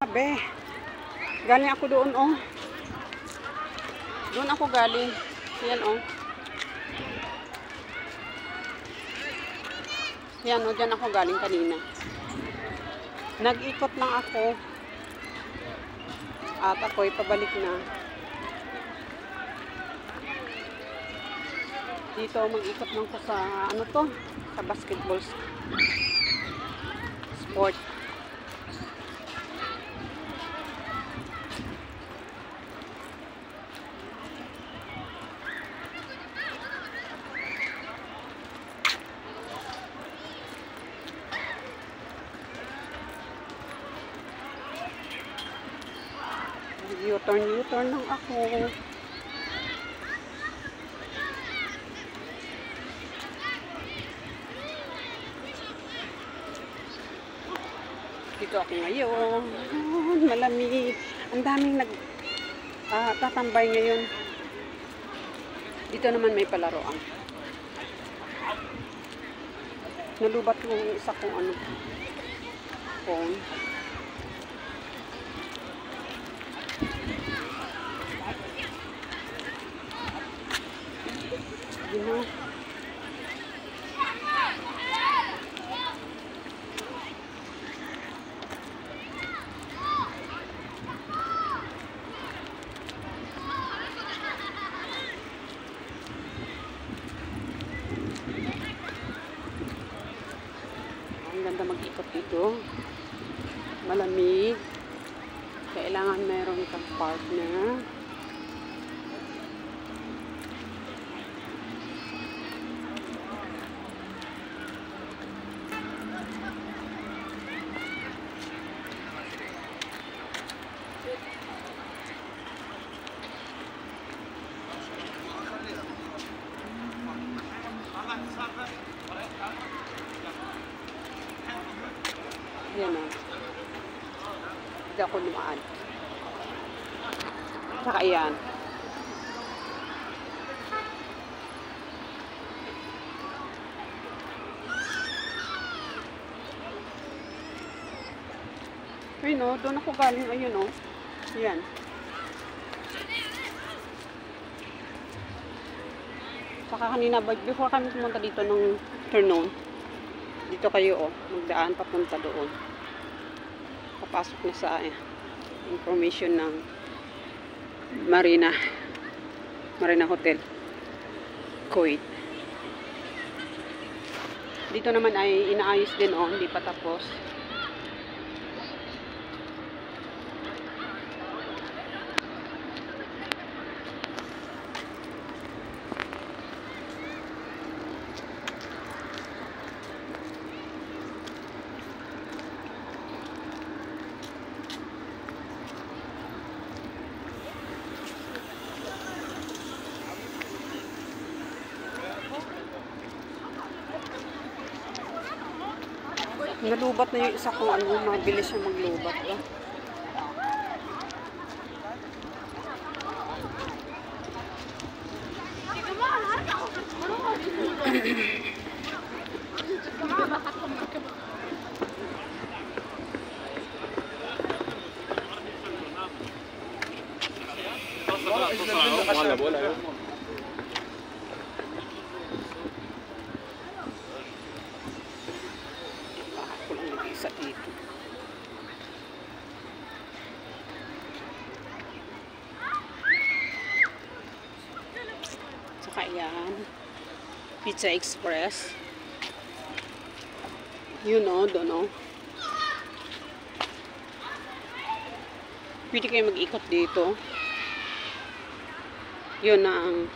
Sabi, galing ako doon, oh. Doon ako galing. Yan, oh. Yan, oh. Diyan ako galing kanina. Nag-ikot lang ako. At ako'y pabalik na. Dito, mag-ikot lang ko sa, ano to? Sa basketball sport. U-turn lang ako. Dito ako ngayon. Malamig. Ang daming tatambay ngayon. Dito naman may palaroan. Nalubat ko yung isa kong phone. Yun. Ang ganda mag-ikot dito. Malamig. Kailangan meron kang partner. Yan o. Hindi ako lumaan. Saka yan. Ayun o, doon ako galing. Ayun o. Yan. Saka kanina, before kami pumunta dito ng afternoon, dito kayo, oh, magdaan papunta doon. Papasok na sa information ng Marina Hotel, Kuwait. Dito naman ay inaayos din, oh, hindi pa tapos. Nalubat na yung isa kong mabilis siya maglubat. Isa dito. Saka yan. Pizza Express. You know, don't know. Pwede kayo mag-ikot dito. Yun na ang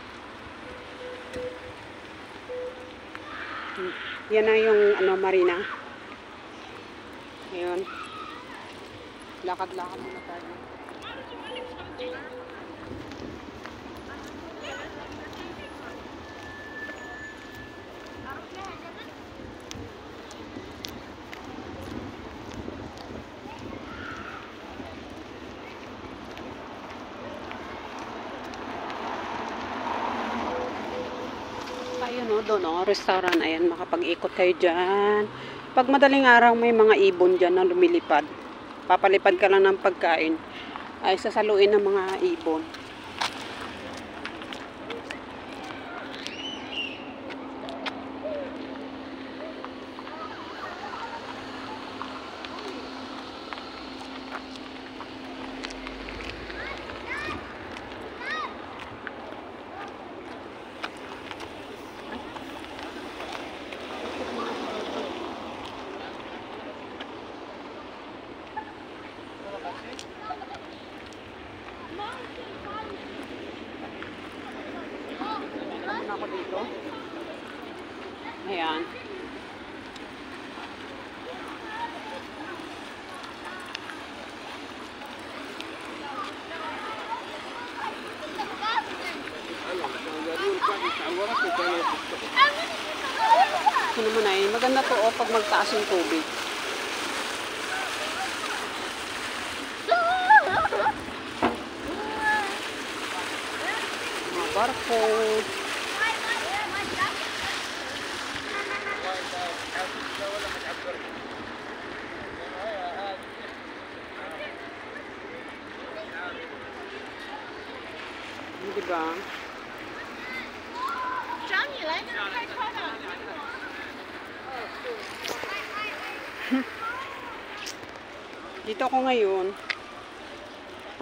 yan na yung marina. Ayun. Lakad-lakad muna tayo. Ayun o, doon o, restaurant. Ayan, makapag-ikot kayo dyan. Pag madaling araw, may mga ibon dyan na lumilipad. papalipad ka lang ng pagkain, ay sasaluin ng mga ibon. Ako dito. Ayan. Ito naman ay maganda to pag magtaas yung tubig. Mga barko. Diba? Dito ako ngayon.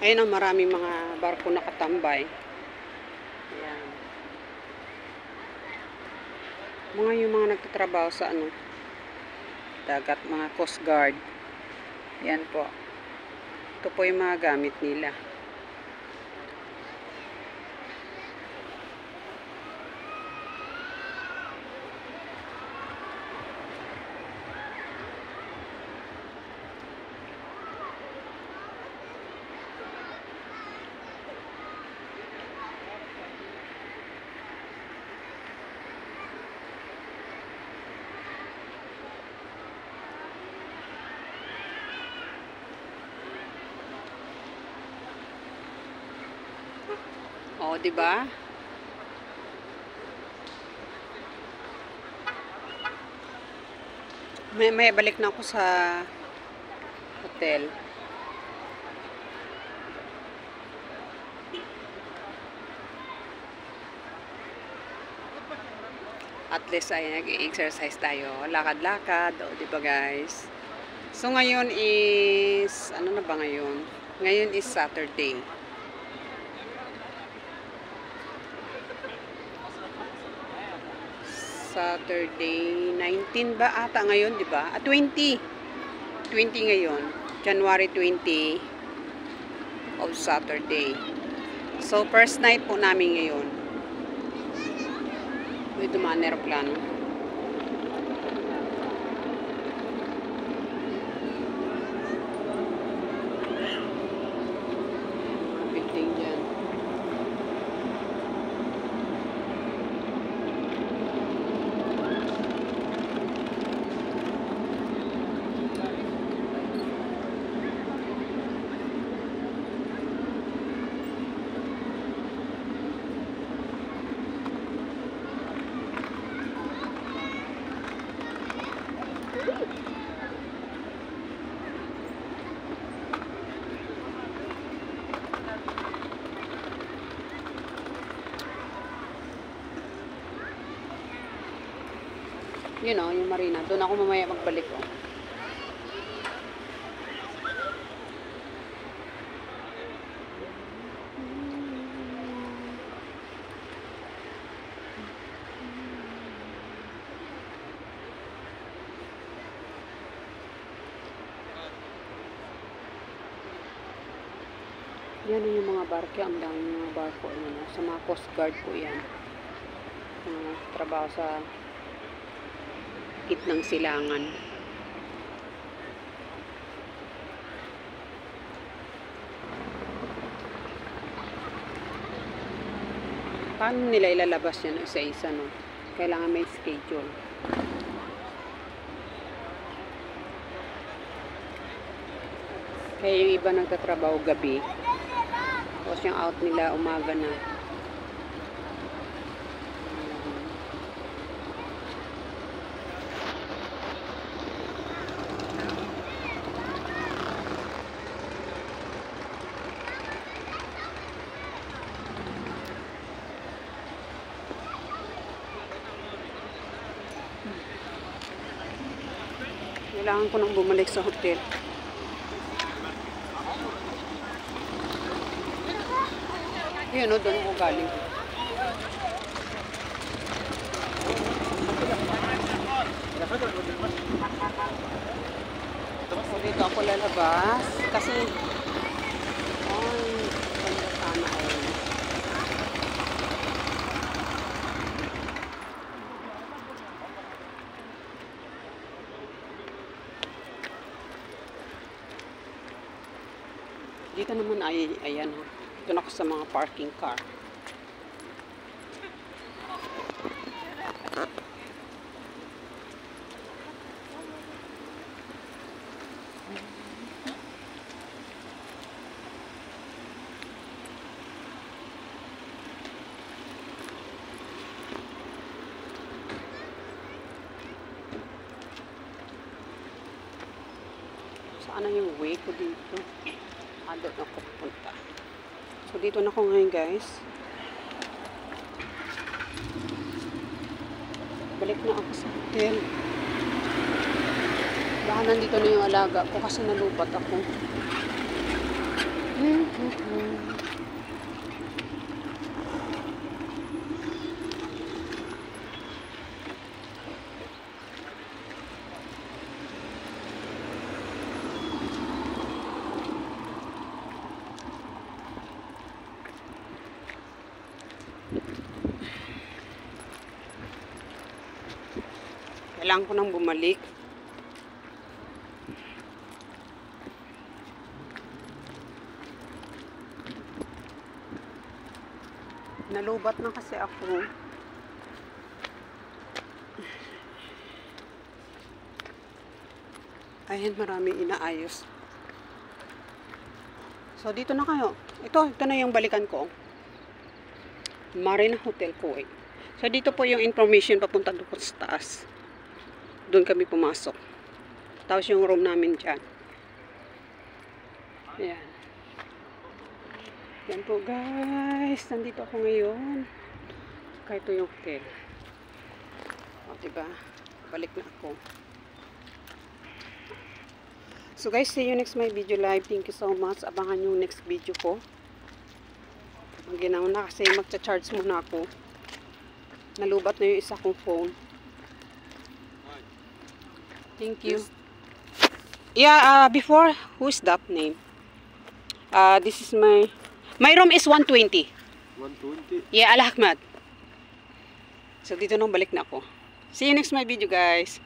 Ayun ang maraming mga barko nakatambay. Ayan. Yung mga nagtatrabaho sa dagat, mga Coast Guard. Ayan po. Ito po yung mga gamit nila. Oh, 'di ba? May balik na ako sa hotel. At least ay nag-exercise tayo. Lakad-lakad, oh, 'di ba, guys? So ngayon is ano na ba ngayon? Ngayon is Saturday. Saturday 19 ba ata ngayon, di ba? 20 ngayon, January 20 of Saturday. So first night po namin ngayon. May dumaan na aeroplano. Building dyan. You know, yung marina. Doon ako mamaya magbalik ko. Yan yung mga barko. Ang daming mga barko. Sa mga Coast Guard po yan. Trabaho sa gitnang silangan. Paano nila ilalabas yan isa-isa, no? Kailangan may schedule. Kaya yung iba nagtatrabaho gabi. Tapos yung out nila umaga na. Kailangan ko nang bumalik sa hotel. Yun o, doon ako galing. So, dito ako lalabas. Kasi, ganda sana ay. Dito naman ay, ayan o. Doon ako sa mga parking car. Saan na yung way ko dito? Doon ako pupunta. So, dito na ako ngayon, guys. Balik na ako sa hotel. Baka nandito na yung alaga ko kasi nalupat ako. Kailangan ko nang bumalik. Nalubat na kasi ako. Ayan, maraming inaayos. So, dito na kayo. Ito na yung balikan ko. Marina Hotel Kuwait. So, dito po yung information papunta doon sa taas. Doon kami pumasok. Tapos yung room namin dyan. Ayan. Yan po guys. Nandito ako ngayon. Kaya ito yung hotel. O diba? Balik na ako. So guys, see you next my video live. Thank you so much. Abangan yung next video ko. Maginaw na kasi magcha-charge muna ako. Nalubat na yung isa kong phone. Thank you. Yeah, before, who's that name? This is my room is 120. 120? Yeah, Al Ahmad. So, dito nang balik na ako. See you next my video, guys.